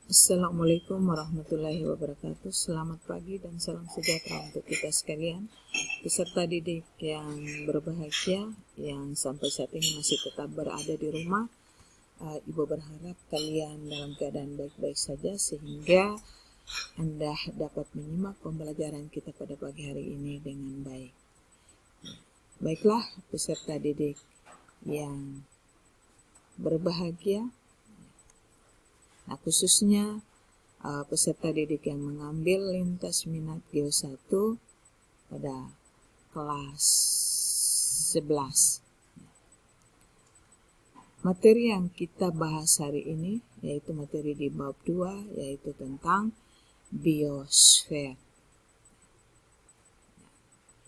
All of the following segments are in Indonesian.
Assalamualaikum warahmatullahi wabarakatuh. Selamat pagi dan salam sejahtera untuk kita sekalian, peserta didik yang berbahagia yang sampai saat ini masih tetap berada di rumah. Ibu berharap kalian dalam keadaan baik-baik saja sehingga Anda dapat menyimak pembelajaran kita pada pagi hari ini dengan baik. Baiklah peserta didik yang berbahagia, khususnya peserta didik yang mengambil lintas minat Geo 1 pada kelas 11. Materi yang kita bahas hari ini yaitu materi di bab 2, yaitu tentang biosfer.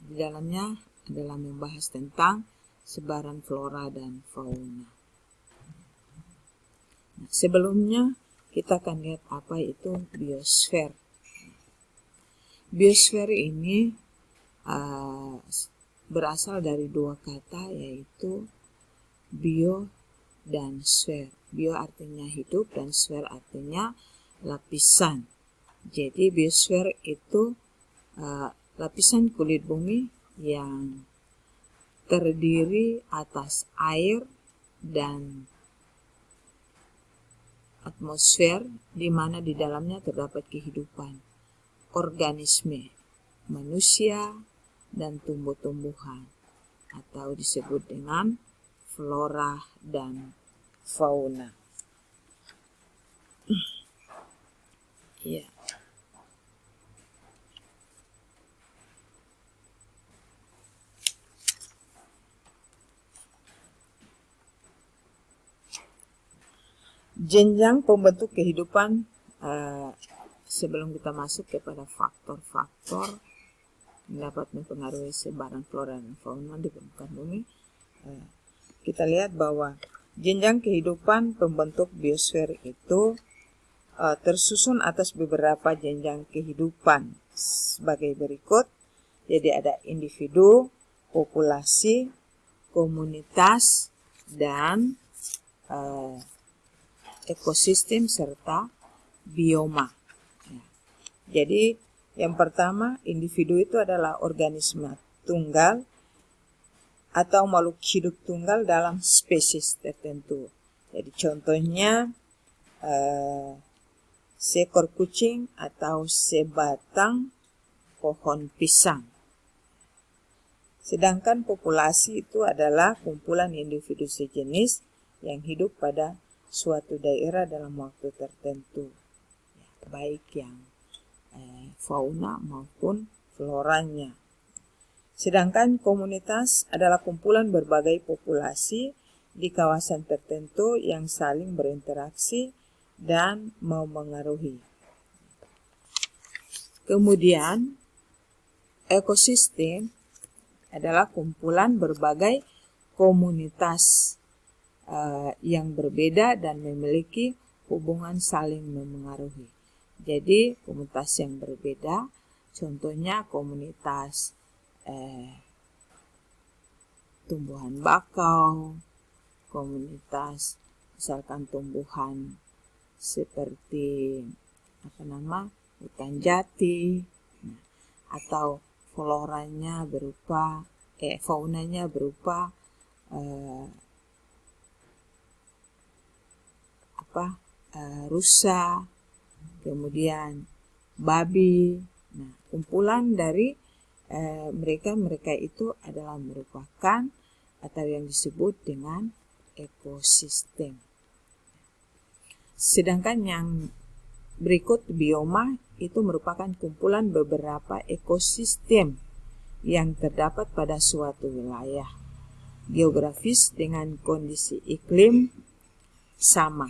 Di dalamnya adalah membahas tentang sebaran flora dan fauna. Sebelumnya kita akan lihat apa itu biosfer. Biosfer ini berasal dari dua kata, yaitu bio dan sfer. Bio artinya hidup dan sfer artinya lapisan. Jadi biosfer itu lapisan kulit bumi yang terdiri atas air dan atmosfer, di mana di dalamnya terdapat kehidupan organisme, manusia, dan tumbuh-tumbuhan, atau disebut dengan flora dan fauna. Ya. Jenjang pembentuk kehidupan, sebelum kita masuk kepada faktor-faktor yang dapat mempengaruhi sebaran flora dan fauna di permukaan bumi, kita lihat bahwa jenjang kehidupan pembentuk biosfer itu tersusun atas beberapa jenjang kehidupan sebagai berikut. Jadi ada individu, populasi, komunitas, dan ekosistem serta bioma. Jadi yang pertama, individu itu adalah organisme tunggal atau makhluk hidup tunggal dalam spesies tertentu. Jadi contohnya seekor kucing atau sebatang pohon pisang. Sedangkan populasi itu adalah kumpulan individu sejenis yang hidup pada suatu daerah dalam waktu tertentu, baik yang fauna maupun floranya. Sedangkan komunitas adalah kumpulan berbagai populasi di kawasan tertentu yang saling berinteraksi dan memengaruhi. Kemudian ekosistem adalah kumpulan berbagai komunitas yang berbeda dan memiliki hubungan saling memengaruhi. Jadi komunitas yang berbeda, contohnya komunitas tumbuhan bakau, komunitas misalkan tumbuhan seperti hutan jati, atau faunanya berupa rusa, kemudian babi. Kumpulan dari mereka itu adalah merupakan atau yang disebut dengan ekosistem. Sedangkan yang berikut bioma itu merupakan kumpulan beberapa ekosistem yang terdapat pada suatu wilayah geografis dengan kondisi iklim sama.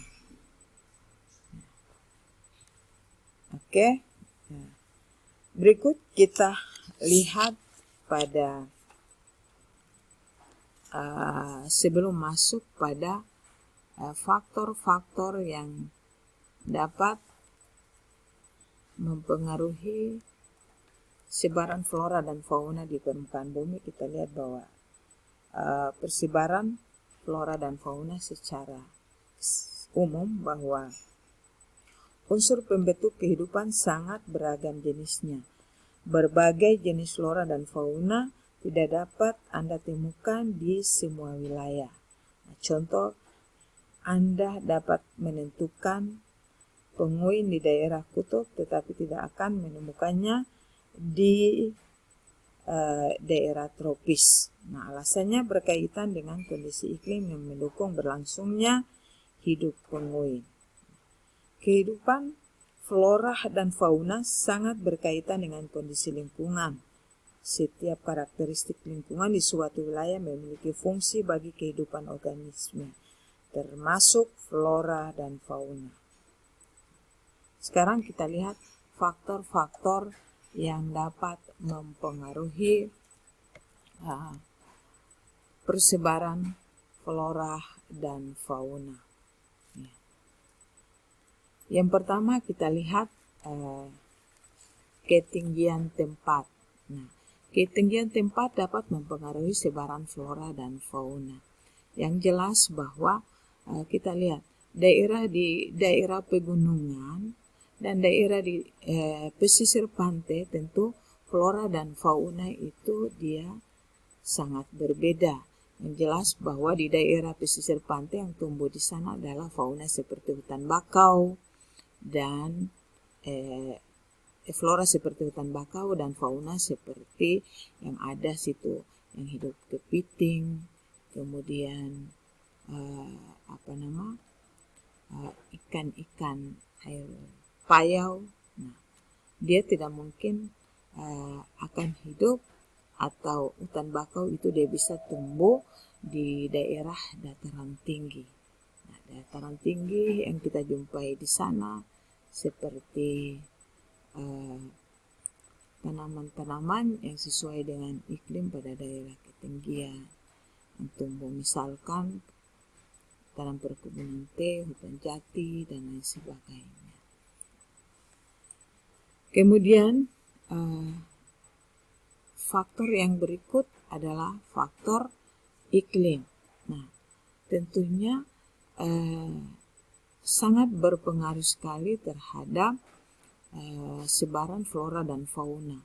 Oke. Berikut kita lihat pada sebelum masuk pada faktor-faktor yang dapat mempengaruhi sebaran flora dan fauna di permukaan bumi. Kita lihat bahwa persebaran flora dan fauna secara umum bahwa unsur pembentuk kehidupan sangat beragam jenisnya. Berbagai jenis flora dan fauna tidak dapat Anda temukan di semua wilayah. Contoh, Anda dapat menentukan penguin di daerah kutub tetapi tidak akan menemukannya di daerah tropis. Nah, alasannya berkaitan dengan kondisi iklim yang mendukung berlangsungnya hidup penguin. Kehidupan flora dan fauna sangat berkaitan dengan kondisi lingkungan. Setiap karakteristik lingkungan di suatu wilayah memiliki fungsi bagi kehidupan organisme, termasuk flora dan fauna. Sekarang kita lihat faktor-faktor yang dapat mempengaruhi persebaran flora dan fauna. Yang pertama kita lihat ketinggian tempat. Nah, ketinggian tempat dapat mempengaruhi sebaran flora dan fauna. Yang jelas bahwa kita lihat daerah pegunungan dan daerah di pesisir pantai, tentu flora dan fauna itu dia sangat berbeda. Yang jelas bahwa di daerah pesisir pantai yang tumbuh di sana adalah fauna seperti hutan bakau dan flora seperti hutan bakau dan fauna seperti yang ada situ yang hidup kepiting, kemudian ikan-ikan air payau. Nah, dia tidak mungkin akan hidup, atau hutan bakau itu dia bisa tumbuh di daerah dataran tinggi. Nah, dataran tinggi yang kita jumpai di sana seperti tanaman-tanaman yang sesuai dengan iklim pada daerah ketinggian yang tumbuh, misalkan dalam perkebunan teh, hutan jati, dan lain sebagainya. Kemudian faktor yang berikut adalah faktor iklim. Nah, tentunya sangat berpengaruh sekali terhadap sebaran flora dan fauna.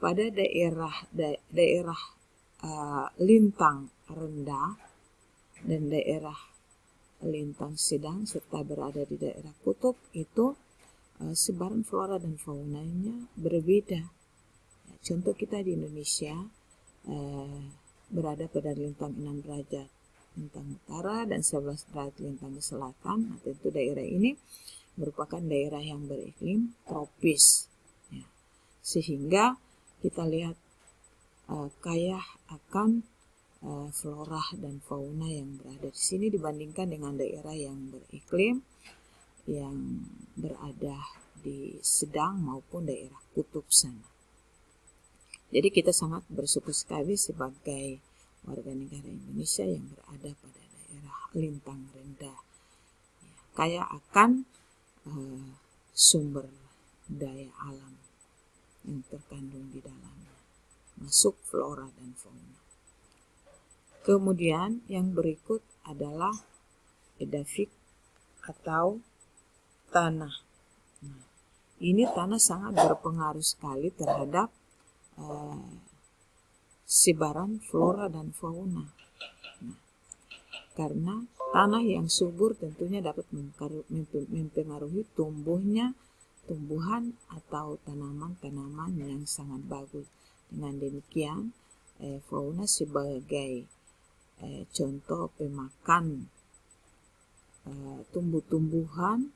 Pada daerah lintang rendah dan daerah lintang sedang serta berada di daerah kutub itu sebaran flora dan faunanya berbeda. Contoh kita di Indonesia berada pada lintang 6 derajat lintang utara dan 11 derajat lintang selatan. Nah, tentu daerah ini merupakan daerah yang beriklim tropis, ya. Sehingga kita lihat kaya akan flora dan fauna yang berada di sini dibandingkan dengan daerah yang beriklim yang berada di sedang maupun daerah kutub sana. Jadi kita sangat bersyukur sekali sebagai warga negara Indonesia yang berada pada daerah lintang rendah, ya, kaya akan sumber daya alam yang terkandung di dalamnya, masuk flora dan fauna. Kemudian yang berikut adalah edafik atau tanah. Nah, ini tanah sangat berpengaruh sekali terhadap sebaran flora dan fauna. Nah, karena tanah yang subur tentunya dapat mempengaruhi tumbuhan atau tanaman-tanaman yang sangat bagus. Dengan demikian, fauna sebagai contoh pemakan tumbuh-tumbuhan,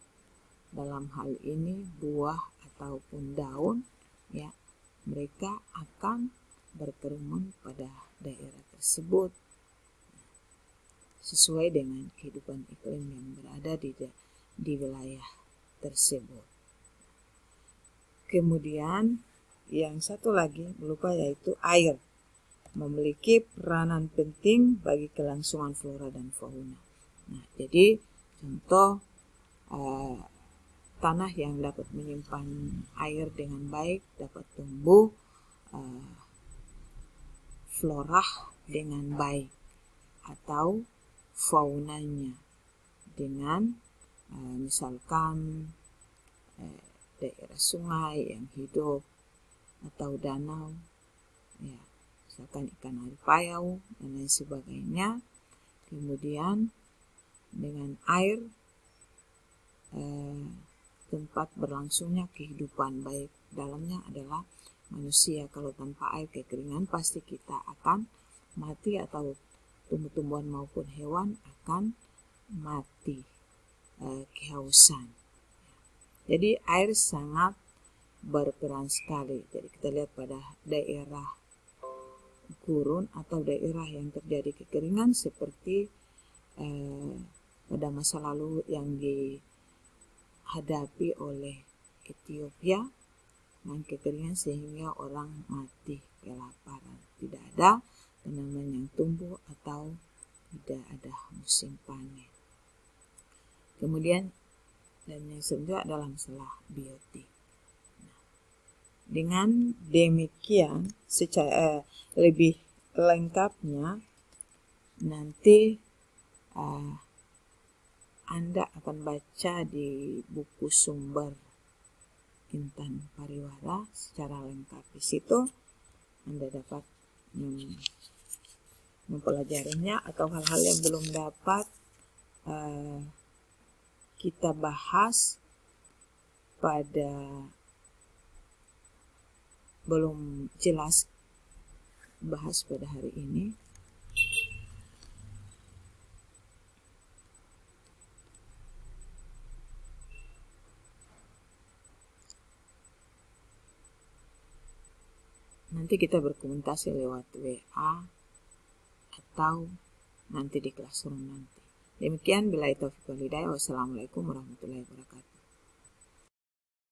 dalam hal ini buah ataupun daun, ya, mereka akan berkerumun pada daerah tersebut sesuai dengan kehidupan iklim yang berada di wilayah tersebut. Kemudian yang satu lagi lupa, yaitu air memiliki peranan penting bagi kelangsungan flora dan fauna. Nah, jadi contoh tanah yang dapat menyimpan air dengan baik dapat tumbuh flora dengan baik atau faunanya dengan misalkan daerah sungai yang hidup atau danau, ya, misalkan ikan air payau dan lain sebagainya. Kemudian dengan air tempat berlangsungnya kehidupan, baik dalamnya adalah manusia. Kalau tanpa air kekeringan pasti kita akan mati, atau tumbuh-tumbuhan maupun hewan akan mati kehausan. Jadi air sangat berperan sekali. Jadi kita lihat pada daerah gurun atau daerah yang terjadi kekeringan seperti pada masa lalu yang dihadapi oleh Ethiopia dengan kekeringan sehingga orang mati kelaparan, tidak ada tanaman yang tumbuh atau tidak ada musim panen. Kemudian dan yang selanjutnya adalah masalah biotik. Dengan demikian secara lebih lengkapnya nanti Anda akan baca di buku sumber Intan Pariwara secara lengkap. Di situ Anda dapat mempelajarinya, atau hal-hal yang belum dapat kita bahas belum jelas bahas pada hari ini. Nanti kita berkomunikasi lewat WA atau nanti di classroom nanti. Demikian, billahi taufiq wal hidayah. Wassalamualaikum warahmatullahi wabarakatuh.